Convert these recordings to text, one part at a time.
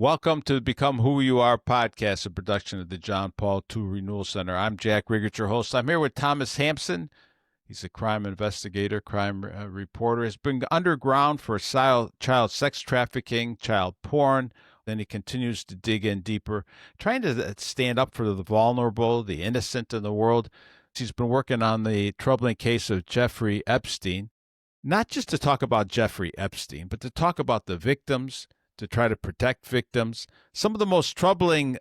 Welcome to Become Who You Are podcast, a production of the John Paul II Renewal Center. I'm Jack Riggert, your host. I'm here with Thomas Hampson. He's a crime investigator, crime reporter. Has been underground for child sex trafficking, child porn. Then he continues to dig in deeper, trying to stand up for the vulnerable, the innocent in the world. He's been working on the troubling case of Jeffrey Epstein, not just to talk about Jeffrey Epstein, but to talk about the victims, to try to protect victims. Some of the most troubling,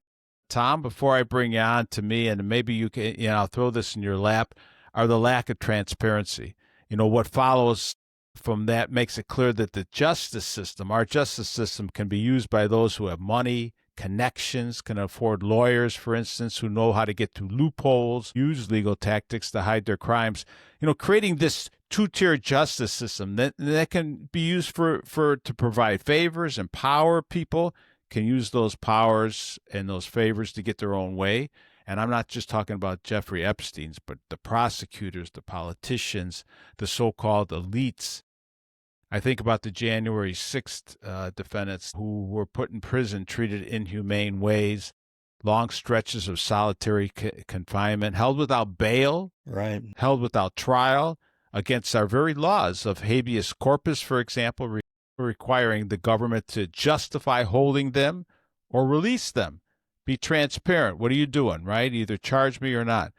Tom, before I bring you on to me, and maybe you can, I'll throw this in your lap, are the lack of transparency. What follows from that makes it clear that the justice system, our justice system, can be used by those who have money, connections, can afford lawyers, for instance, who know how to get through loopholes, use legal tactics to hide their crimes. Creating this two-tier justice system that can be used to provide favors, empower people, can use those powers and those favors to get their own way. And I'm not just talking about Jeffrey Epstein's, but the prosecutors, the politicians, the so-called elites. I think about the January 6th defendants who were put in prison, treated inhumane ways, long stretches of solitary confinement, held without bail, right, held without trial, against our very laws of habeas corpus, for example, requiring the government to justify holding them or release them. Be transparent. What are you doing, right? Either charge me or not.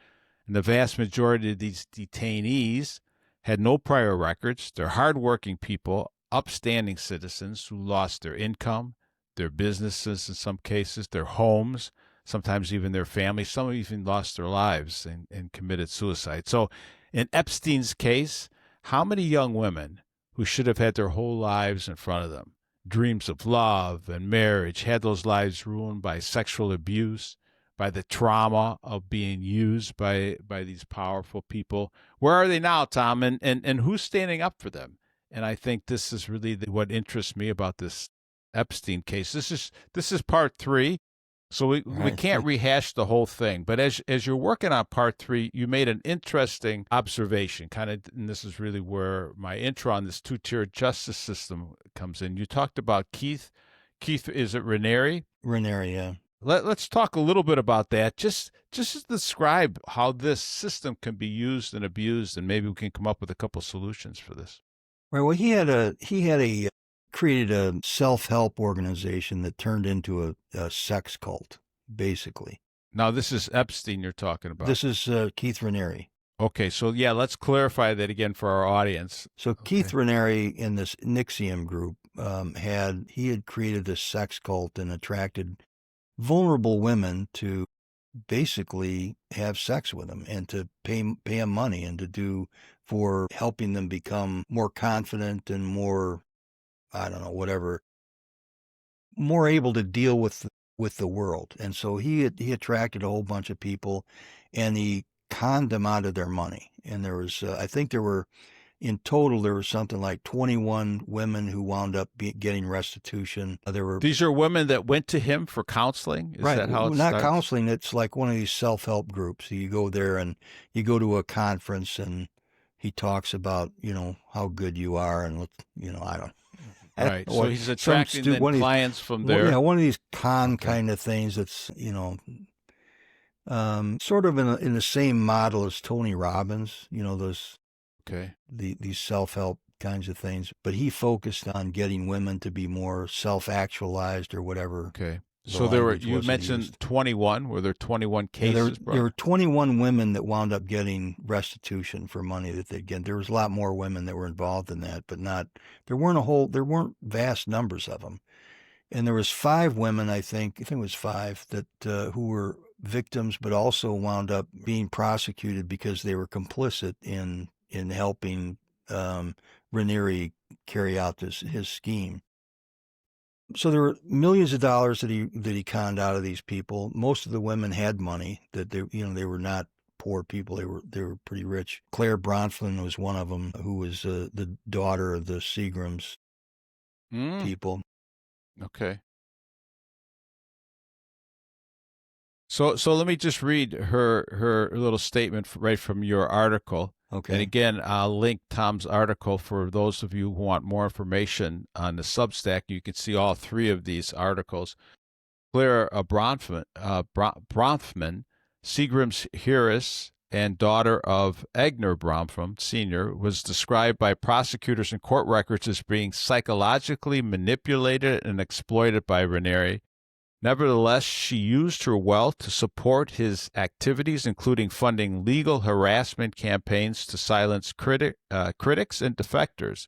And the vast majority of these detainees had no prior records. They're hardworking people, upstanding citizens who lost their income, their businesses in some cases, their homes, sometimes even their families. Some even lost their lives and committed suicide. So in Epstein's case, how many young women who should have had their whole lives in front of them, dreams of love and marriage, had those lives ruined by sexual abuse, by the trauma of being used by these powerful people? Where are they now, Tom? And who's standing up for them? And I think this is really what interests me about this Epstein case. This is part 3. So we can't rehash the whole thing. But as you're working on part 3, you made an interesting observation, and this is really where my intro on this two-tier justice system comes in. You talked about Keith, is it Ranieri? Ranieri, yeah. Let's talk a little bit about that. Just describe how this system can be used and abused, and maybe we can come up with a couple solutions for this. Right. Well, he created a self-help organization that turned into a sex cult, basically. Now, this is Epstein you're talking about. This is Keith Ranieri. Okay, so yeah, let's clarify that again for our audience. So Keith Ranieri in this NXIVM group had created this sex cult and attracted vulnerable women to basically have sex with him and to pay him money and for helping them become more confident and more, I don't know, whatever, more able to deal with the world. And so he attracted a whole bunch of people, and he conned them out of their money. And there was, I think in total, there was something like 21 women who wound up getting restitution. These are women that went to him for counseling? Is that how it Not starts? counseling. It's like one of these self-help groups. You go there and you go to a conference and he talks about, how good you are. And, I don't. Right. So he's attracting clients from there. Yeah, one of these kind of things that's, sort of in the same model as Tony Robbins, those. Okay. These self-help kinds of things, but he focused on getting women to be more self-actualized or whatever. Okay. So you mentioned 21. Were there 21 cases? Yeah, there were 21 women that wound up getting restitution for money that they'd get. There was a lot more women that were involved in that, but there weren't vast numbers of them. And there was 5 women, I think it was 5 that who were victims, but also wound up being prosecuted because they were complicit in helping Ranieri carry out his scheme. So there were millions of dollars that he conned out of these people. Most of the women had money. That they were not poor people. They were pretty rich. Claire Bronfman was one of them, who was the daughter of the Seagrams people. Okay. So let me just read her little statement right from your article. Okay. And again, I'll link Tom's article for those of you who want more information on the Substack. You can see all three of these articles. Claire Bronfman, Seagram's heiress and daughter of Egner Bronfman Sr., was described by prosecutors in court records as being psychologically manipulated and exploited by Ranieri. Nevertheless, she used her wealth to support his activities, including funding legal harassment campaigns to silence critics and defectors.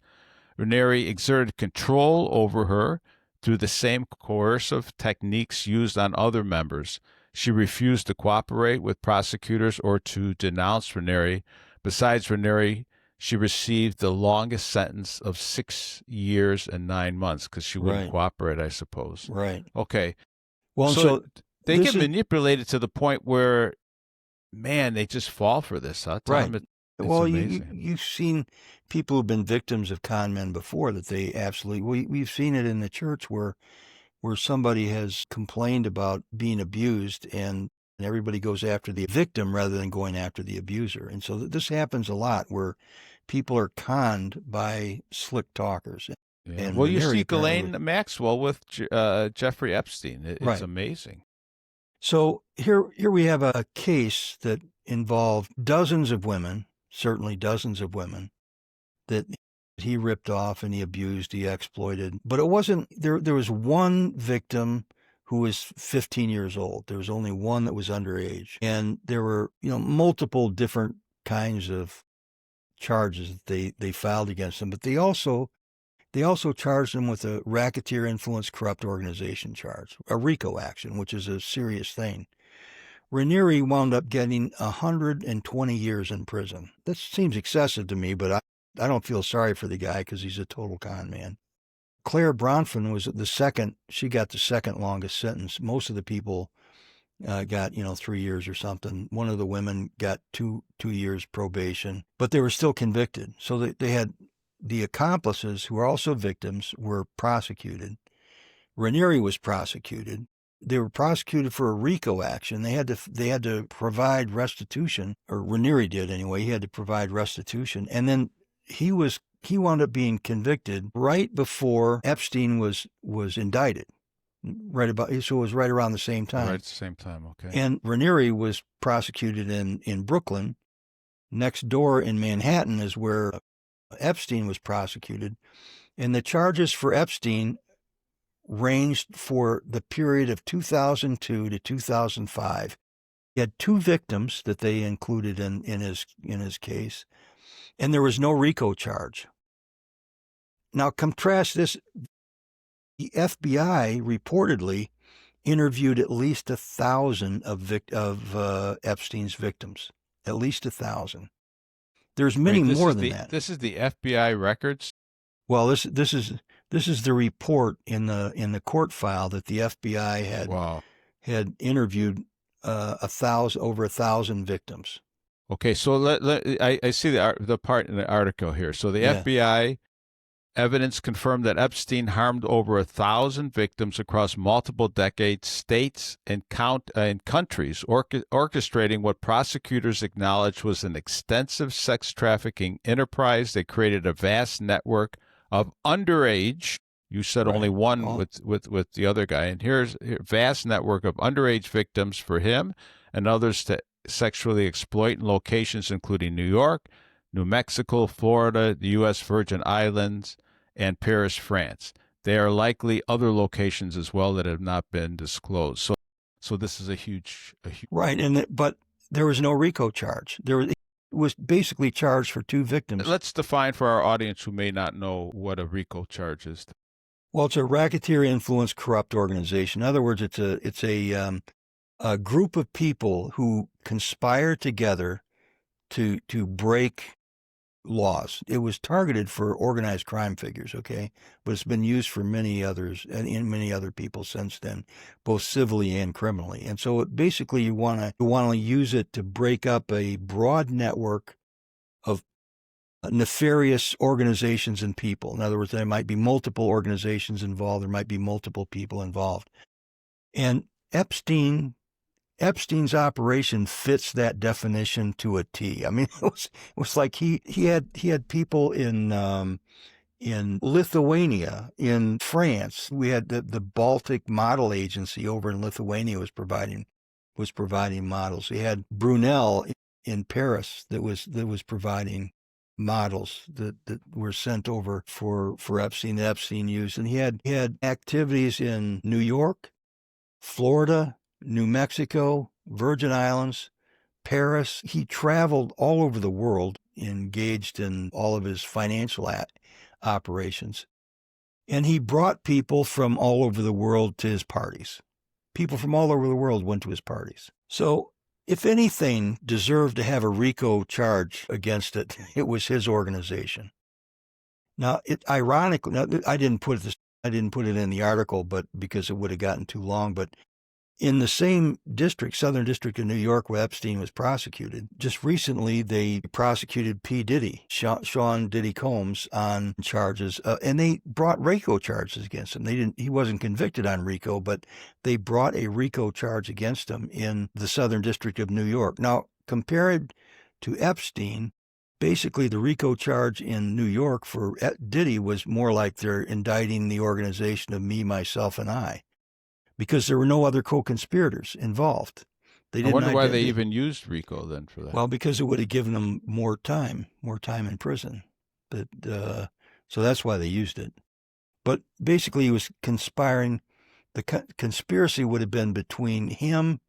Ranieri exerted control over her through the same coercive techniques used on other members. She refused to cooperate with prosecutors or to denounce Ranieri. Besides Ranieri, she received the longest sentence of 6 years and 9 months because she wouldn't cooperate, I suppose. Right. Okay. Well, so they get manipulated to the point where, man, they just fall for this, huh, Tom? Right. Well, you've seen people who've been victims of con men before that they absolutely. We've seen it in the church where somebody has complained about being abused and everybody goes after the victim rather than going after the abuser. And so this happens a lot where people are conned by slick talkers. Yeah. And well, you see Ghislaine Maxwell with Jeffrey Epstein. It's amazing. So here we have a case that involved dozens of women, certainly dozens of women, that he ripped off and he abused, he exploited. But it wasn't, there was one victim who was 15 years old. There was only one that was underage. And there were, multiple different kinds of charges that they filed against him. But they also charged him with a racketeer influence corrupt organization charge, a RICO action, which is a serious thing. Ranieri wound up getting 120 years in prison. That seems excessive to me, but I don't feel sorry for the guy because he's a total con man. Claire Bronfman was she got the second longest sentence. Most of the people got, 3 years or something. One of the women got two years probation, but they were still convicted. So they had the accomplices, who were also victims, were prosecuted. Ranieri was prosecuted. They were prosecuted for a RICO action. They had to provide restitution, or Ranieri did anyway. He had to provide restitution, and then he wound up being convicted right before Epstein was indicted. So it was right around the same time. Right at the same time, okay. And Ranieri was prosecuted in Brooklyn. Next door in Manhattan is where Epstein was prosecuted, and the charges for Epstein ranged for the period of 2002 to 2005. He had 2 victims that they included in his case, and there was no RICO charge. Now contrast this. The FBI reportedly interviewed at least 1,000 of Epstein's victims, at least 1,000. There's many more than that. This is the FBI records. Well, this is the report in the court file that the FBI had interviewed over 1,000 victims. Okay, so I see the part in the article here. So the FBI evidence confirmed that Epstein harmed over 1,000 victims across multiple decades, states, and countries, orchestrating what prosecutors acknowledged was an extensive sex trafficking enterprise that created a vast network of underage. You said only one with the other guy, and here's a vast network of underage victims for him and others to sexually exploit in locations including New York, New Mexico, Florida, the U.S. Virgin Islands, and Paris, France. There are likely other locations as well that have not been disclosed. So this is a huge right. But there was no RICO charge. It was basically charged for 2 victims. Let's define for our audience who may not know what a RICO charge is. Well, it's a racketeer influence corrupt organization. In other words, it's a group of people who conspire together to break laws. It was targeted for organized crime figures, okay, but it's been used for many others and in many other people since then, both civilly and criminally. And so basically, you want to use it to break up a broad network of nefarious organizations and people. In other words, there might be multiple organizations involved. There might be multiple people involved. And Epstein Epstein's operation fits that definition to a T. I mean, it was like he had people in Lithuania, in France. We had the Baltic Model Agency over in Lithuania was providing models. We had Brunel in Paris that was providing models that were sent over for Epstein that Epstein used. And he had activities in New York, Florida, New Mexico, Virgin Islands, Paris. He traveled all over the world, engaged in all of his financial operations. And he brought people from all over the world to his parties. People from all over the world went to his parties. So if anything deserved to have a RICO charge against it, it was his organization. Now, ironically, I didn't put it in the article, but because it would have gotten too long, but in the same district, Southern District of New York, where Epstein was prosecuted, just recently they prosecuted P. Diddy, Sean Diddy Combs, on charges, and they brought RICO charges against him. He wasn't convicted on RICO, but they brought a RICO charge against him in the Southern District of New York. Now, compared to Epstein, basically the RICO charge in New York for Diddy was more like they're indicting the organization of me, myself, and I, because there were no other co-conspirators involved. I wonder why they even used RICO then for that. Well, because it would have given them more time in prison. But so that's why they used it. But basically, he was conspiring. The conspiracy would have been between him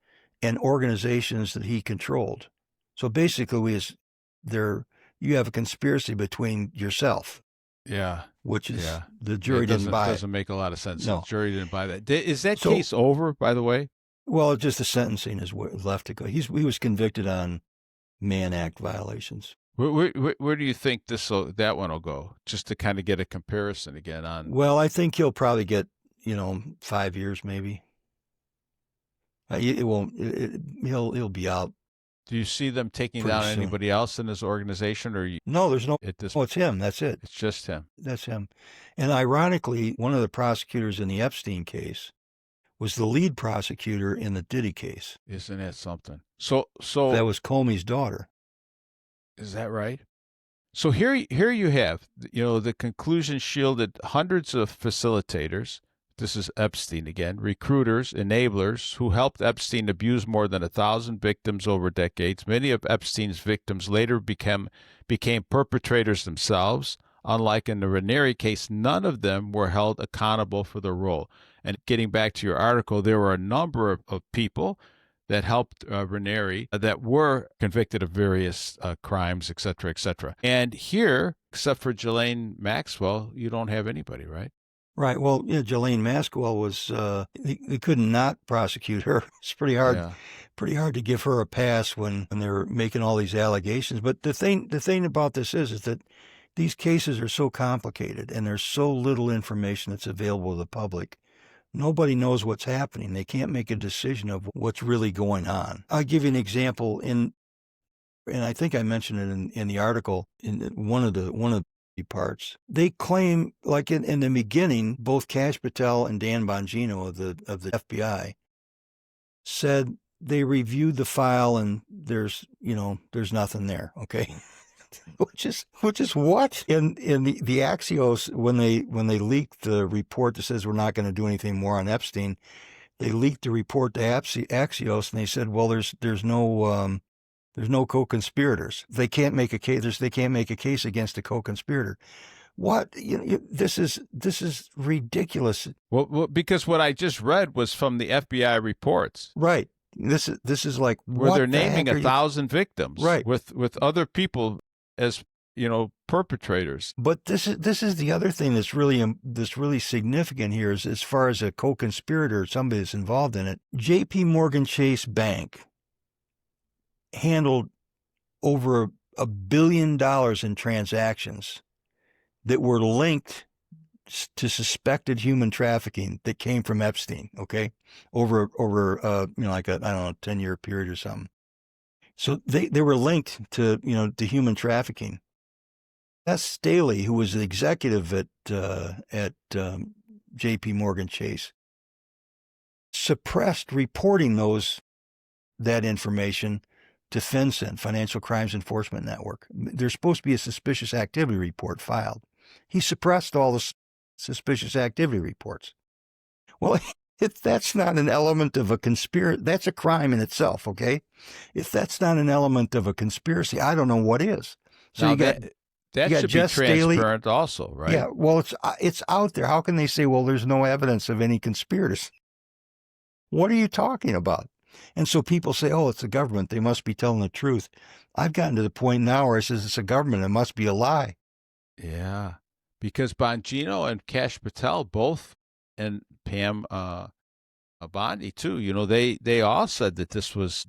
and organizations that he controlled. So basically, you have a conspiracy between yourself. Yeah. Which is, the jury didn't buy it. Doesn't make a lot of sense. No. The jury didn't buy that. Is that case over, by the way? Well, just the sentencing is left to go. He was convicted on Mann Act violations. Where do you think that one will go? Just to kind of get a comparison again on. Well, I think he'll probably get 5 years maybe. It won't. He'll be out. Do you see them taking down anybody else in his organization, or no? There's no. It's him. That's it. It's just him. That's him. And ironically, one of the prosecutors in the Epstein case was the lead prosecutor in the Diddy case. Isn't that something? So that was Comey's daughter. Is that right? So here you have, the conclusion shielded hundreds of facilitators. This is Epstein again, recruiters, enablers who helped Epstein abuse more than 1,000 victims over decades. Many of Epstein's victims later became perpetrators themselves. Unlike in the Ranieri case, none of them were held accountable for their role. And getting back to your article, there were a number of people that helped Ranieri that were convicted of various crimes, et cetera, et cetera. And here, except for Ghislaine Maxwell, you don't have anybody, right? Right. Well, yeah, Ghislaine Maxwell was, they could not prosecute her. It's pretty hard. Yeah. Pretty hard to give her a pass when they're making all these allegations. But the thing about this is that these cases are so complicated and there's so little information that's available to the public. Nobody knows what's happening. They can't make a decision of what's really going on. I'll give you an example and I think I mentioned it in the article in one of the parts. They claim, like in the beginning, both Kash Patel and Dan Bongino of the FBI said they reviewed the file and there's nothing there. Okay. Which is what? In the Axios, when they leaked the report that says we're not going to do anything more on Epstein, they leaked the report to Axios and they said, well, there's no co-conspirators. They can't make a case. They can't make a case against a co-conspirator. What? This is ridiculous. Well, because what I just read was from the FBI reports. Right. This is like where they're naming 1,000 victims. Right. With other people as perpetrators. But this is the other thing that's really significant here is as far as a co-conspirator, somebody that's involved in it. JPMorgan Chase Bank handled over $1 billion in transactions that were linked to suspected human trafficking that came from Epstein. Okay, over like a 10-year period or something. So they were linked to to human trafficking. That's Staley, who was the executive at JPMorgan Chase, suppressed reporting those that information to FinCEN, Financial Crimes Enforcement Network. There's supposed to be a suspicious activity report filed. He suppressed all the suspicious activity reports. Well, if that's not an element of a conspiracy, that's a crime in itself, okay? If that's not an element of a conspiracy, I don't know what is. So now you got that you got should be Jess Staley. transparent also, right? Yeah, well, it's out there. How can they say, well, there's no evidence of any conspiracy? What are you talking about? And so people say, oh, it's the government. They must be telling the truth. I've gotten to the point now where I says it's a government. It must be a lie. Yeah, because Bongino and Kash Patel both, and Pam Bondi too, they all said that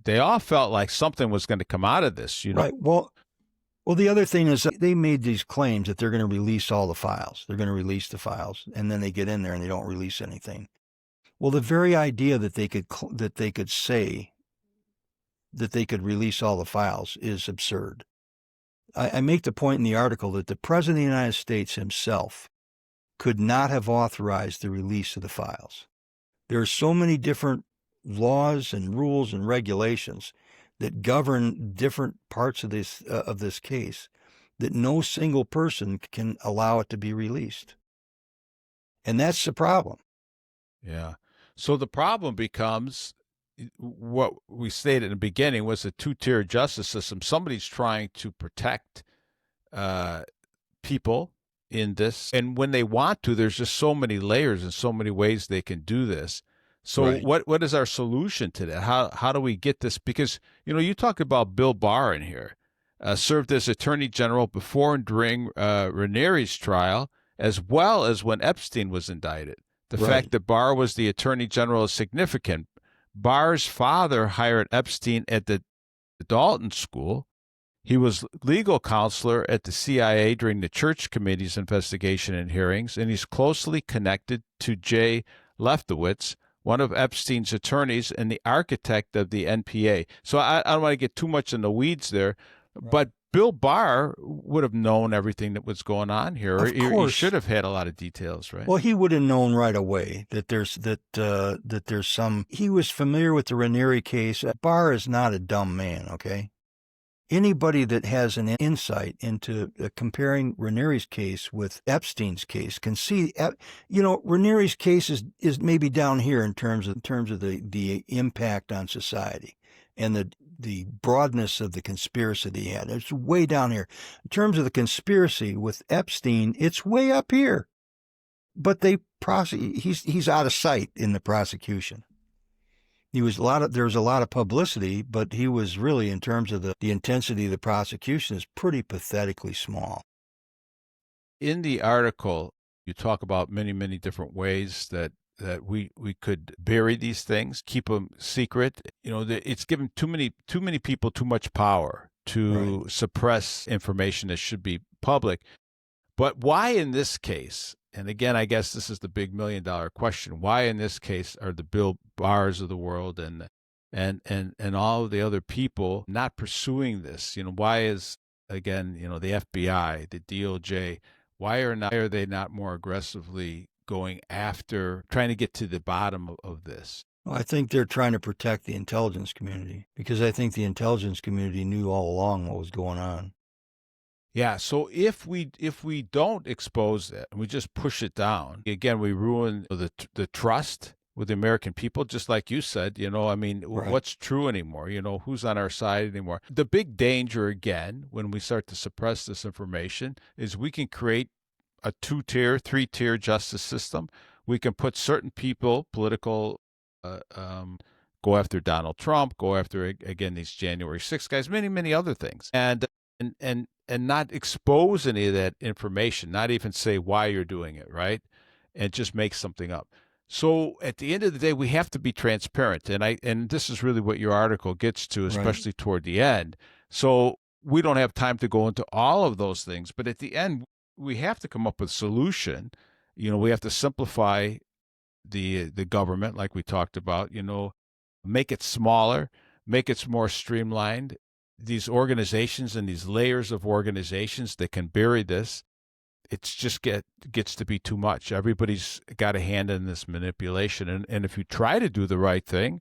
they all felt like something was going to come out of this, Right. Well, the other thing is they made these claims that they're going to release all the files. They're going to release the files, and then they get in there and they don't release anything. Well, the very idea that they could say that they could release all the files is absurd. I make the point in the article that the President of the United States himself could not have authorized the release of the files. There are so many different laws and rules and regulations that govern different parts of this case that no single person can allow it to be released. And that's the problem. Yeah. So the problem becomes what we stated in the beginning was a two-tier justice system. Somebody's trying to protect people in this, and when they want to, there's just so many layers and so many ways they can do this. So Right. what is our solution to that? How do we get this? Because you talk about Bill Barr in here, served as Attorney General before and during Ranieri's trial, as well as when Epstein was indicted. The Right. fact that Barr was the Attorney General is significant. Barr's father hired Epstein at the Dalton School. He was legal counselor at the CIA during the Church Committee's investigation and hearings, and he's closely connected to Jay Leftowitz, one of Epstein's attorneys and the architect of the NPA. So I don't want to get too much in the weeds there, Right. but Bill Barr would have known everything that was going on here. Of course. He should have had a lot of details, right? Well, he would have known right away that there's some. He was familiar with the Ranieri case. Barr is not a dumb man, okay? Anybody that has an insight into comparing Ranieri's case with Epstein's case can see, Ranieri's case is maybe down here in terms of the impact on society and the broadness of the conspiracy that he had. It's way down here. In terms of the conspiracy with Epstein, it's way up here. But he's out of sight in the prosecution. There was a lot of publicity, but he was really, in terms of the intensity of the prosecution, is pretty pathetically small. In the article, you talk about many, many different ways that we could bury these things, keep them secret. It's given too many people too much power to Right. suppress information that should be public. But why in this case? And again, I guess this is the big $1 million question. Why in this case are the Bill Barrs of the world and all of the other people not pursuing this? Why is, again, the FBI, the DOJ, why are they not more aggressively going after, trying to get to the bottom of this? Well, I think they're trying to protect the intelligence community, because I think the intelligence community knew all along what was going on. Yeah, so if we don't expose that and we just push it down, again, we ruin the trust with the American people, just like you said. Right. What's true anymore? Who's on our side anymore? The big danger, again, when we start to suppress this information, is we can create a 2-tier, 3-tier justice system. We can put certain people, political, go after Donald Trump, go after, again, these January 6th guys, many, many other things. And not expose any of that information, not even say why you're doing it, right? And just make something up. So at the end of the day, we have to be transparent. And this is really what your article gets to, especially Right. toward the end. So we don't have time to go into all of those things, but at the end, we have to come up with a solution. We have to simplify the government, like we talked about, make it smaller, make it more streamlined. These organizations and these layers of organizations that can bury this, it's just gets to be too much. Everybody's got a hand in this manipulation. And if you try to do the right thing,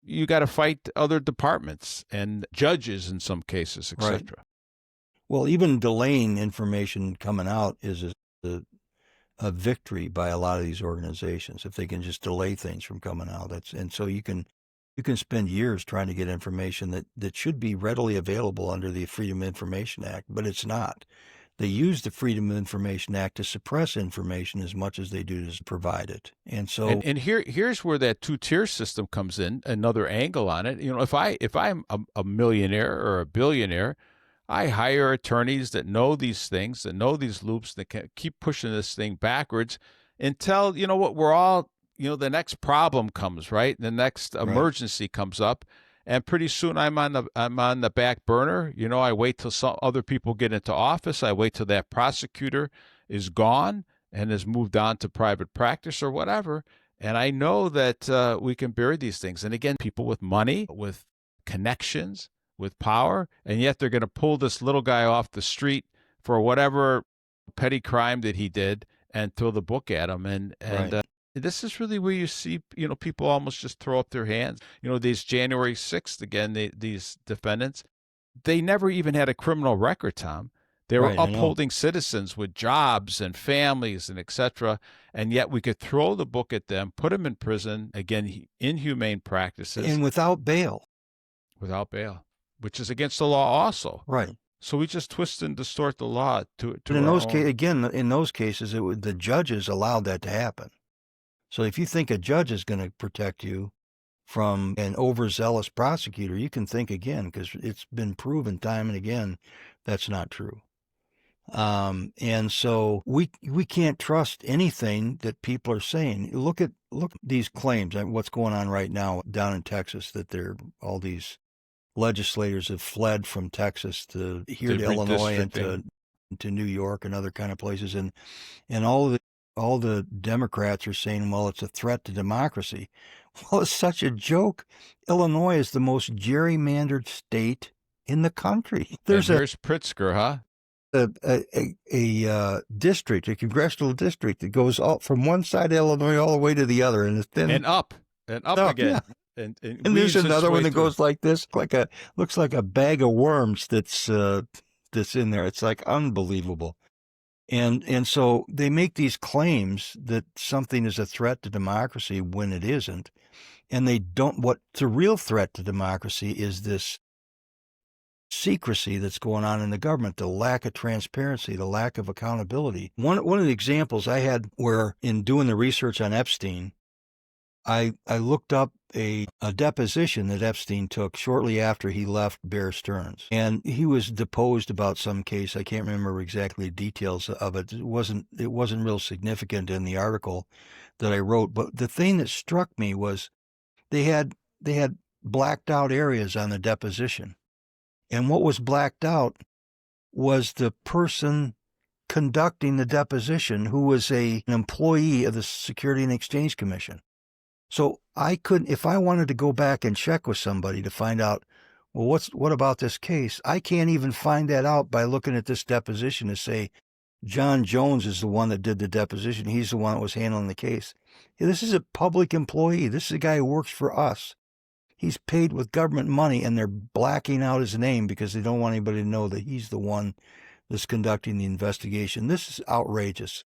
you got to fight other departments and judges in some cases, etc. Right. Well, even delaying information coming out is a victory by a lot of these organizations. If they can just delay things from coming out, and so you can spend years trying to get information that should be readily available under the Freedom of Information Act, but it's not. They use the Freedom of Information Act to suppress information as much as they do to provide it. And so, and here's where that two-tier system comes in, another angle on it. If I'm a millionaire or a billionaire, I hire attorneys that know these things, that know these loops, that can keep pushing this thing backwards until, we're all, the next problem comes, right? The next emergency comes up. And pretty soon I'm on the back burner. I wait till some other people get into office. I wait till that prosecutor is gone and has moved on to private practice or whatever. And I know that we can bury these things. And again, people with money, with connections, with power, and yet they're going to pull this little guy off the street for whatever petty crime that he did and throw the book at him. And this is really where you see, people almost just throw up their hands. These January 6th, again, these defendants, they never even had a criminal record, Tom. They were upholding citizens with jobs and families and etc. And yet we could throw the book at them, put them in prison, again, inhumane practices. And without bail. Without bail, which is against the law also. Right. So we just twist and distort the law to in those in those cases, the judges allowed that to happen. So if you think a judge is going to protect you from an overzealous prosecutor, you can think again, because it's been proven time and again that's not true. And so we can't trust anything that people are saying. Look at these claims, what's going on right now down in Texas, that all these legislators have fled from Texas to here to Illinois and to New York and other kind of places, and all the Democrats are saying, well, it's a threat to democracy. Well, it's such a joke. Illinois is the most gerrymandered state in the country. Here's Pritzker, huh? A district, a congressional district that goes all from one side of Illinois all the way to the other, and up again. Yeah. And there's another one that goes like this, looks like a bag of worms that's in there. It's like unbelievable. And so they make these claims that something is a threat to democracy when it isn't. And they don't. What the real threat to democracy is this secrecy that's going on in the government, the lack of transparency, the lack of accountability. One of the examples I had where in doing the research on Epstein, I looked up a deposition that Epstein took shortly after he left Bear Stearns. And he was deposed about some case. I can't remember exactly the details of it. It wasn't real significant in the article that I wrote. But the thing that struck me was they had blacked out areas on the deposition. And what was blacked out was the person conducting the deposition, who was an employee of the Security and Exchange Commission. So I couldn't, if I wanted to go back and check with somebody to find out, well, what about this case? I can't even find that out by looking at this deposition to say, John Jones is the one that did the deposition. He's the one that was handling the case. This is a public employee. This is a guy who works for us. He's paid with government money, and they're blacking out his name because they don't want anybody to know that he's the one that's conducting the investigation. This is outrageous.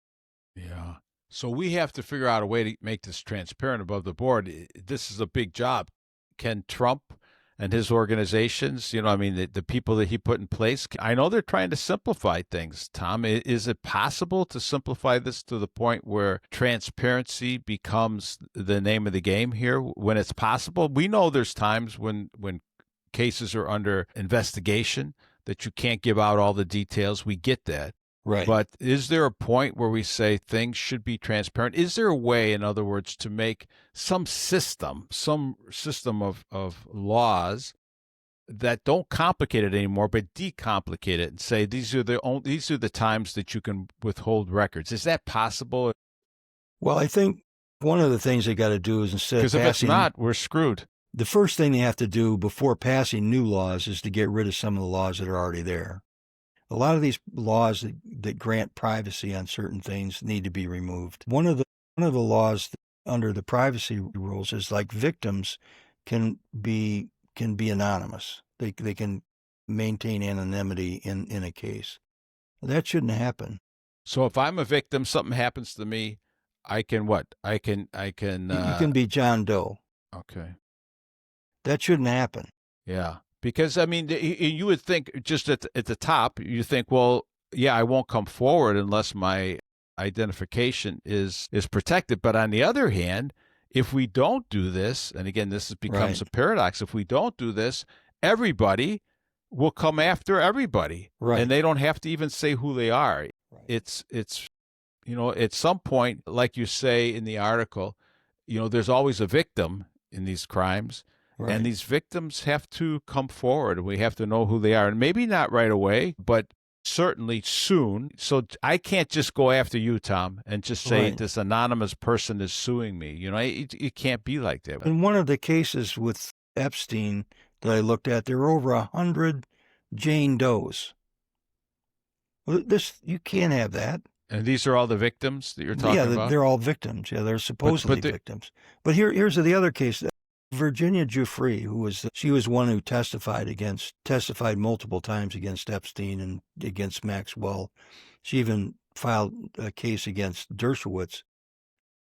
Yeah. So we have to figure out a way to make this transparent above the board. This is a big job. Can Trump and his organizations, the people that he put in place, I know they're trying to simplify things, Tom. Is it possible to simplify this to the point where transparency becomes the name of the game here when it's possible? We know there's times when cases are under investigation that you can't give out all the details. We get that. Right. But is there a point where we say things should be transparent? Is there a way, in other words, to make some system of laws that don't complicate it anymore, but decomplicate it and say these are the times that you can withhold records? Is that possible? Well, I think one of the things they got to do is, instead of passing, because if it's not, we're screwed. The first thing they have to do before passing new laws is to get rid of some of the laws that are already there. A lot of these laws that grant privacy on certain things need to be removed. One of the laws under the privacy rules is like victims can be anonymous. They can maintain anonymity in a case. That shouldn't happen. So if I'm a victim, something happens to me, I can what? I can You can be John Doe. okay. That shouldn't happen. Yeah. Because I mean, you would think just at the top, you think, well, yeah, I won't come forward unless my identification is protected. But on the other hand, if we don't do this, and again, becomes a paradox. If we don't do this, everybody will come after everybody, and they don't have to even say who they are. It's at some point, like you say in the article, there's always a victim in these crimes. Right. And these victims have to come forward. We have to know who they are. And maybe not right away, but certainly soon. So I can't just go after you, Tom, and just say this anonymous person is suing me. It can't be like that. In one of the cases with Epstein that I looked at, there were over 100 Jane Does. You can't have that. And these are all the victims that you're talking about? Yeah, they're all victims. Yeah, they're supposedly victims. But here's the other case. Virginia Giuffre, she was one who testified multiple times against Epstein and against Maxwell. She even filed a case against Dershowitz.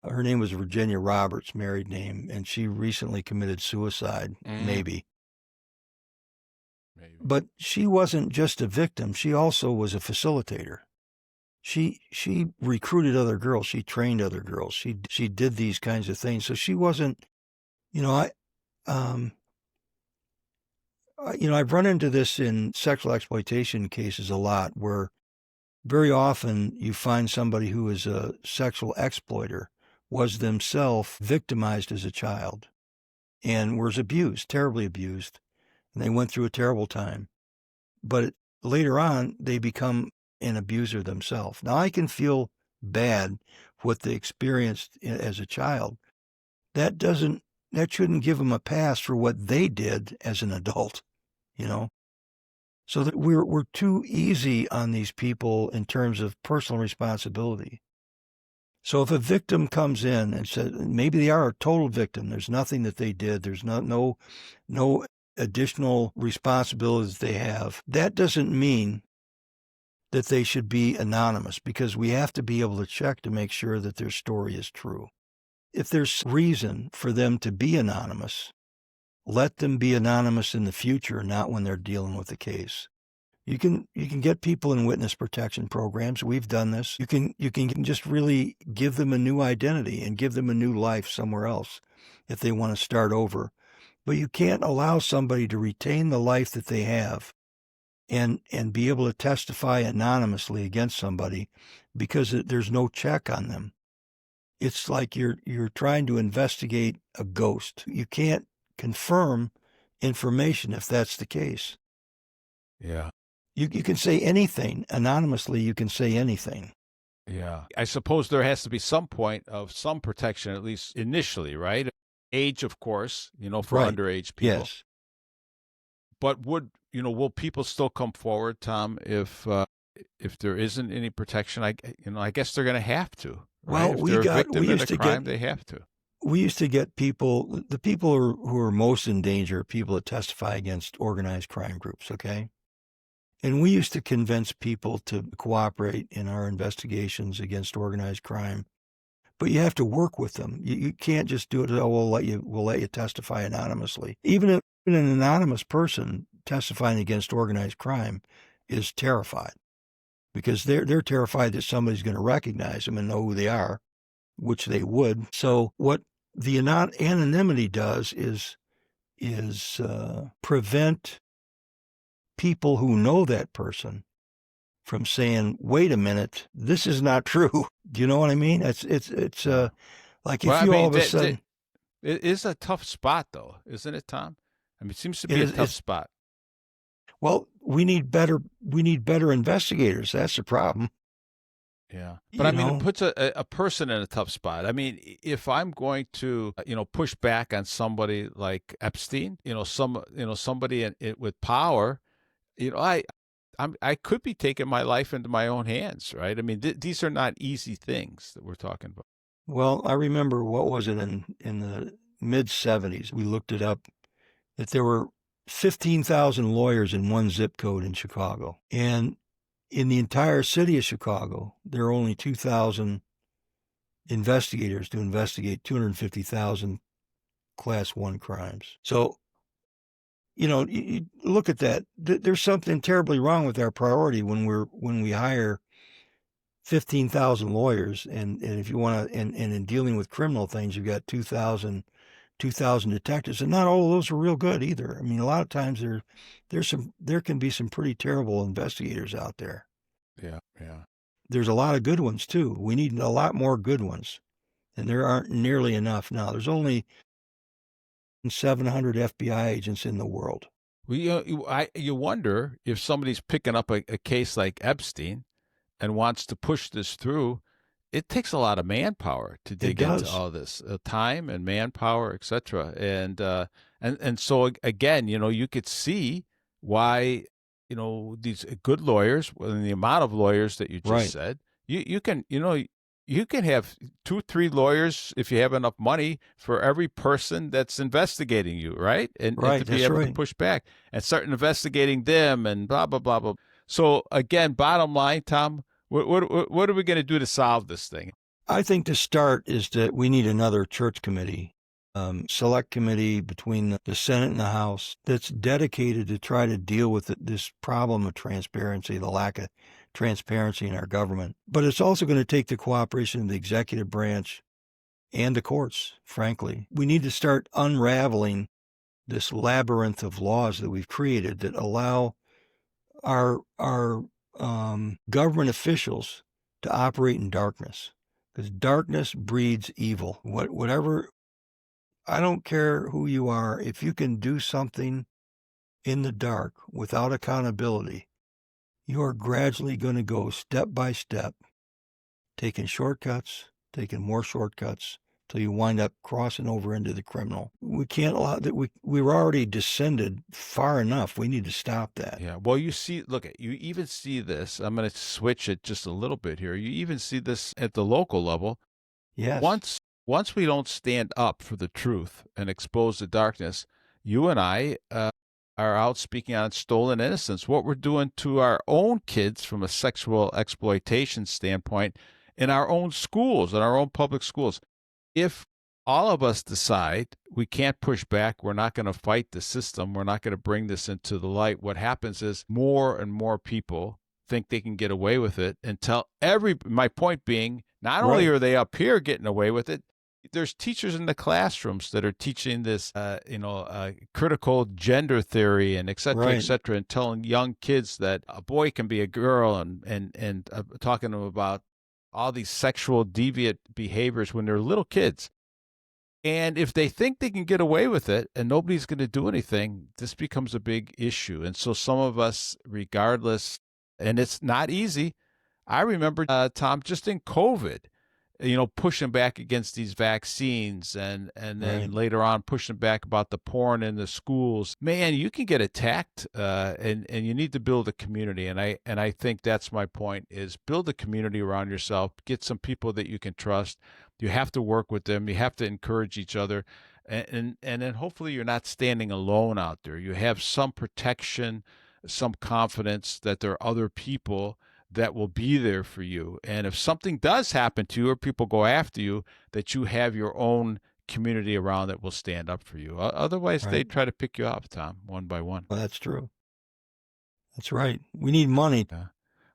Her name was Virginia Roberts, married name, and she recently committed suicide, maybe. But she wasn't just a victim. She also was a facilitator. She recruited other girls. She trained other girls. She did these kinds of things. So she wasn't, I've run into this in sexual exploitation cases a lot, where very often you find somebody who is a sexual exploiter was themselves victimized as a child and was abused, terribly abused, and they went through a terrible time. But later on, they become an abuser themselves. Now, I can feel bad for what they experienced as a child. That shouldn't give them a pass for what they did as an adult, So that we're too easy on these people in terms of personal responsibility. So if a victim comes in and says, maybe they are a total victim, there's nothing that they did, there's no additional responsibilities they have, that doesn't mean that they should be anonymous, because we have to be able to check to make sure that their story is true. If there's reason for them to be anonymous, let them be anonymous in the future, not when they're dealing with the case. You can get people in witness protection programs. We've done this. You can just really give them a new identity and give them a new life somewhere else if they want to start over. But you can't allow somebody to retain the life that they have and be able to testify anonymously against somebody because there's no check on them. It's like you're trying to investigate a ghost. You can't confirm information if that's the case. Yeah. You can say anything. Anonymously, you can say anything. Yeah. I suppose there has to be some point of some protection, at least initially, right? Age, of course, for underage people. Yes. But will people still come forward, Tom, if there isn't any protection? I guess they're going to have to. Right? Well, if they're a victim of a crime, they have to. We used to get the people who are most in danger, people that testify against organized crime groups, okay? And we used to convince people to cooperate in our investigations against organized crime. But you have to work with them. You can't just do it, we'll let you testify anonymously. Even an anonymous person testifying against organized crime is terrified, because they're terrified that somebody's going to recognize them and know who they are, which they would. So what the anonymity does is prevent people who know that person from saying, "Wait a minute, this is not true." Do you know what I mean? It's like if all of a sudden, it is a tough spot, though, isn't it, Tom? I mean, it seems to be a tough spot. Well, we need better investigators. That's the problem. Yeah. But I mean, it puts a person in a tough spot. I mean, if I'm going to, push back on somebody like Epstein, somebody with power, I could be taking my life into my own hands, right? I mean, these are not easy things that we're talking about. Well, I remember, what was it in the mid-70s, we looked it up, that there were 15,000 lawyers in one zip code in Chicago. And in the entire city of Chicago, there are only 2,000 investigators to investigate 250,000 Class 1 crimes. So, you look at that. There's something terribly wrong with our priority when we hire 15,000 lawyers, and if you want to, and in dealing with criminal things, you've got 2,000 detectives, and not all of those are real good either. I mean, a lot of times there can be some pretty terrible investigators out there. Yeah. There's a lot of good ones too. We need a lot more good ones, and there aren't nearly enough now. There's only 700 FBI agents in the world. Well, you wonder if somebody's picking up a case like Epstein and wants to push this through. It takes a lot of manpower to dig into all this, time and manpower, etc. And so again, you could see why these good lawyers, and the amount of lawyers that you just said, you can have 2-3 lawyers if you have enough money for every person that's investigating you, right? And to be able to push back and start investigating them and blah blah blah blah. So again, bottom line, Tom, what are we going to do to solve this thing? I think to start is that we need another church committee, select committee between the Senate and the House that's dedicated to try to deal with this problem of transparency, the lack of transparency in our government. But it's also going to take the cooperation of the executive branch and the courts, frankly. We need to start unraveling this labyrinth of laws that we've created that allow our government officials to operate in darkness, because darkness breeds evil. Whatever, I don't care who you are, if you can do something in the dark without accountability, you are gradually going to go step by step, taking shortcuts, taking more shortcuts, till you wind up crossing over into the criminal. We can't allow that. We're already descended far enough. We need to stop that. Yeah. Well, you even see this. I'm going to switch it just a little bit here. You even see this at the local level. Yes. Once we don't stand up for the truth and expose the darkness, you and I are out speaking on stolen innocence. What we're doing to our own kids from a sexual exploitation standpoint in our own schools, in our own public schools. If all of us decide we can't push back, we're not going to fight the system, we're not going to bring this into the light, what happens is more and more people think they can get away with it until my point being, not only are they up here getting away with it, there's teachers in the classrooms that are teaching this, critical gender theory and et cetera, and telling young kids that a boy can be a girl and talking to them about all these sexual deviant behaviors when they're little kids. And if they think they can get away with it and nobody's going to do anything, this becomes a big issue. And so some of us, regardless, and it's not easy. I remember, Tom, just in COVID, pushing back against these vaccines and then later on pushing back about the porn in the schools. Man, you can get attacked, and you need to build a community. And I think that's my point, is build a community around yourself, get some people that you can trust. You have to work with them. You have to encourage each other. And then hopefully you're not standing alone out there. You have some protection, some confidence that there are other people that will be there for you. And if something does happen to you or people go after you, that you have your own community around that will stand up for you. Otherwise, they try to pick you up, Tom, one by one. Well, that's true. That's right. We need money. Yeah.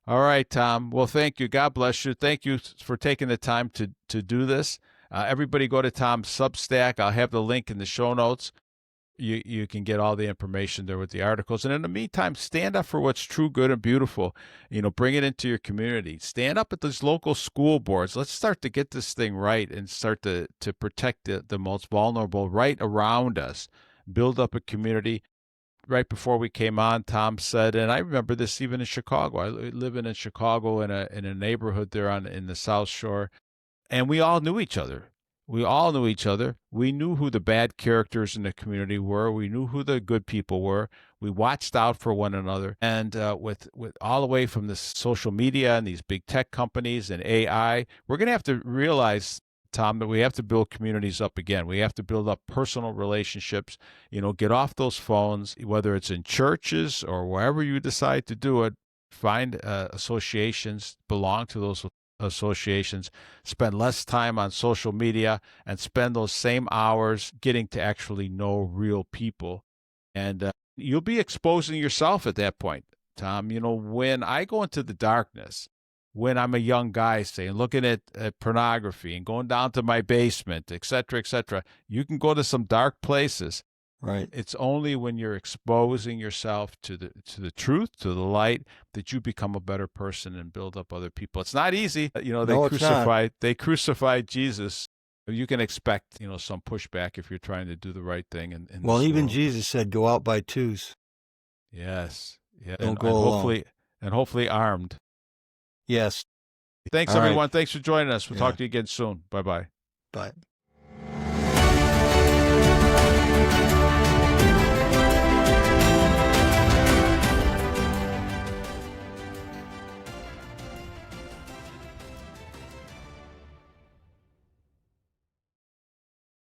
All right, Tom. Well, thank you. God bless you. Thank you for taking the time to do this. Everybody go to Tom's Substack. I'll have the link in the show notes. You can get all the information there with the articles. And in the meantime, stand up for what's true, good, and beautiful. Bring it into your community. Stand up at those local school boards. Let's start to get this thing right and start to protect the most vulnerable right around us. Build up a community. Right before we came on, Tom said, and I remember this even in Chicago. I live in Chicago in a neighborhood there in the South Shore, and we all knew each other. We all knew each other. We knew who the bad characters in the community were. We knew who the good people were. We watched out for one another. And with all the way from the social media and these big tech companies and AI, we're going to have to realize Tom, that we have to build communities up again. We have to build up personal relationships, get off those phones, whether it's in churches or wherever you decide to do it. Find associations, belong to those associations, spend less time on social media, and spend those same hours getting to actually know real people. And you'll be exposing yourself at that point, Tom. When I go into the darkness, when I'm a young guy, say, looking at pornography and going down to my basement, et cetera, you can go to some dark places. Right. It's only when you're exposing yourself to the truth, to the light, that you become a better person and build up other people. It's not easy. They crucified Jesus. You can expect, some pushback if you're trying to do the right thing. Even Jesus said, "Go out by twos." Yes. Yeah. Don't go alone. Hopefully armed. Yes. Thanks, All everyone. right. Thanks for joining us. We'll talk to you again soon. Bye-bye. Bye.